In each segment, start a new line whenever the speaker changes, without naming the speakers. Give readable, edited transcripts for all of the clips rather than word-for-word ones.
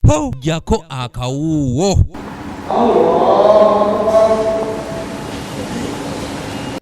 po jako akawuwo.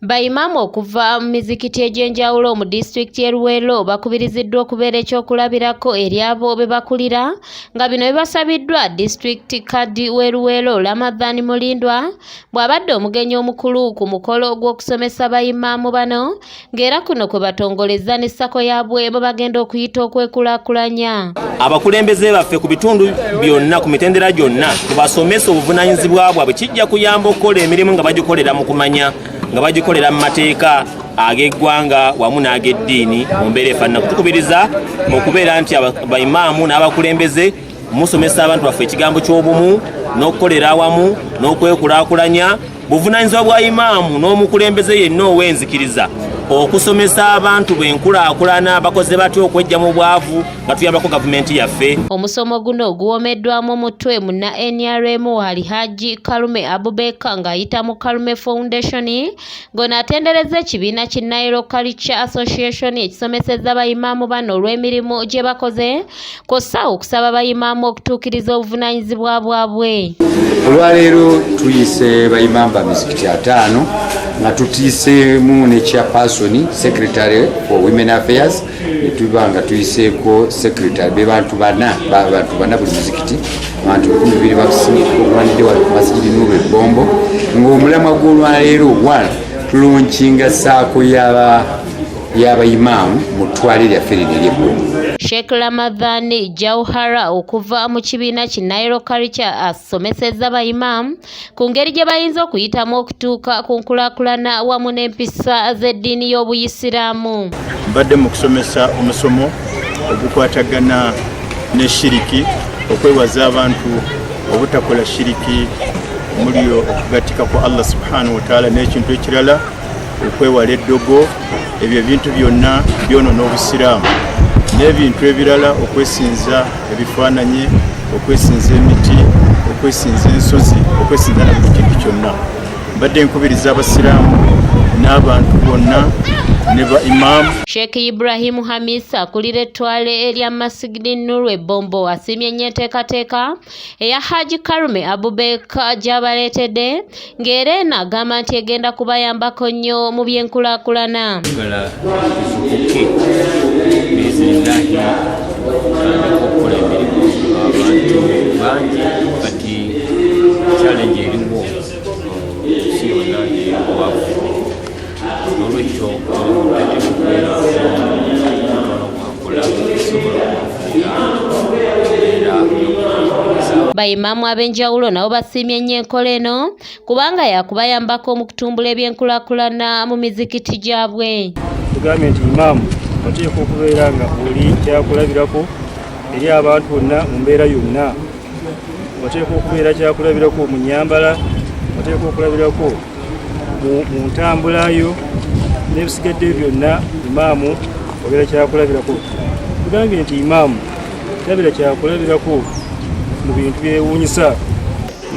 Bayimamu okuva mu mizikiti egy'enjawulo mu disitulikiti y'e Luweero bakubiriziddwa okubeera ekyokulabirako eri abo be bakulira nga bino bibasabiddwa disitulikiti kaddi w'e Luweero Ramadhan Mulindwa bw'abadde omugenyi omukulu ku mukolo gw'okusomesa bayimamu bano ng'era kuno kwe batongolezza ne ssako yaabwe bwe bagenda okuyita okwekulaakulanya.
Abakulembeze baffe ku bitundu byonna ku mitendera gyonna tubasomesa obuvunaanyizibwa bwabwe kijja kuyamba okukola emirimu nga bagikolera mu kumanya nga bagikolera mu mateeka ag'eggwanga wamu n'ag'eddiini mu mbeera efaanana. Kutukubiriza okubeera nti abayimaamu n'abakulembeze musomesa abantu baffe ekigambo ky'obumu n'okukolera awamu n'okwekulaakulanya. Buvunaanyizibwa bwa imaamu n'omukulembeze yenna ow'enzikiriza okusomesa abantu b'enkulaakulana bakoze batya okwejja mu bwavu nga tuyambako gavumenti yaffe.
Omusomo guno guwomeddwamu omutwe munna NRM Alhaji Kalume Abubakar ng'ayita mu Kalume Foundation ng'ono atendereza ekibiina ki Nile Culture Association ekisomesezza bayimaamu bano olw'emirimu gye bakoze kw'ossa okusaba bayimaamu okutuukiriza obuvunaanyizibwa bwabwe.
Olwaleero tuyise bayimaamu ba mizikiti 5 nga tutiisemu ne chairperson secretary for women affairs netuba nga tuyiseeko secretary be bantu bana buli muzikiti abantu 200 bakusinyidde wali ku masjidi Nuru Bombo ng'omulamwa gw'olwaleero tulonkinga saako y'abayimaamu mu ttwale lyaffe lino ery'eggulu.
Sheikh Ramadhan Jauhara okuva mu kibiina ki Nile Culture asomesezza bayimaamu ku ngeri gye bayinza okuyitamu okutuuka ku nkulaakulana wamu n'empisa z'eddiini y'Obuyisiraamu.
Mbadde mu kusomesa omusomo ogukwatagana ne shiriki okwewaza abantu obutakola shiriki omuli okugatika ku Allah subhanahu wa ta'ala n'ekintu ekirala okwewala eddogo. Ebyo ebintu byonna byonoona Obusiraamu n'ebintu ebirala okwesinza ebifaananyi okwesinza emiti okwesinza ensozi okwesinza na buli kintu kyonna. Mbadde nkubiriza abasiraamu n'abantu bonna ne ba imaamu.
Sheikh Ibrahim Hamisa akulira ettwale erya Masjidi Nuru Bombo asiimye nnyo enteekateeka eya Haji Kalume Abubakar gy'abaleetedde ng'era eno agamba nti egenda kubayambako nnyo mu by'enkulaakulana. Bayimaamu ab'enjawulo nabo basiimye nnyo enkola eno kubanga yakubayambako mu kutumbula ebyenkulaakulana mu mizikiti gyabwe.
Tugambye nti imaamu oteekwa okubeera nga oli kyakulabirako eri abantu bonna mu mbeera yonna. Oteekwa okubeera kyakulabirako mu nnyambala, oteekwa okulabirako mu ntambulayo n'ebisigadde byonna. Imaamu obeera kyakulabirako. Tugambye nti imaamu tabira kyakulabirako mu bintu byewuunyisa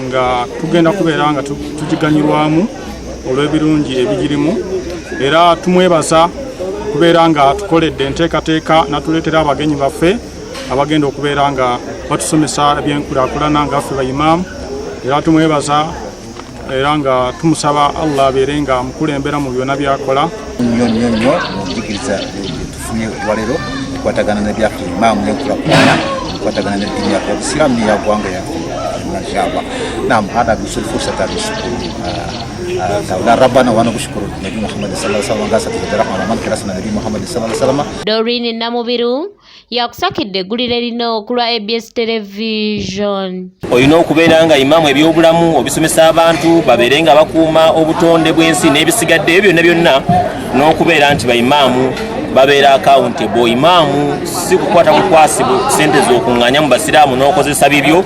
nga tugenda kubeera nga tugiganyirwamu olw'ebirungi ebigirimu, era tumwebaza kubeera nga tukoledde enteekateeka natuleetera abagenyi baffe abagenda okubeera nga batusomesa ebyenkulaakulana nga ffe bayimaamu, era tumwebaza era nga tumusaba Allah abeere nga mukulembera mu byonna byakola.
Nnyo mujigiriza tufunye walero kwatagana n'ebyaffe imaamu n'enkulaakulana kwatagana n'eddiini yaffe Obusiraamu n'eya ggwanga yaffe inshallah. Naam, hada bisul fursa takushukuru taala rabbana wa nakushukuru Nabii Muhammad sallallahu alaihi wasallam ngasa tujarama ala man kirasana Nabii Muhammad sallallahu alaihi wasallam.
Doreen Namubiru yakusakidde eggulire lino okulwa ABS Television.
Olina okubeera nga imaamu ebyobulamu obisomesa abantu babeere nga bakuuma obutonde bw'ensi n'ebisigadde ebyo byonna byonna n'okubeera nti bayimaamu babeera accountable. Imaamu si kukwata bukwasibu sente z'okuŋŋaanya mu basiraamu n'okozesa bibyo.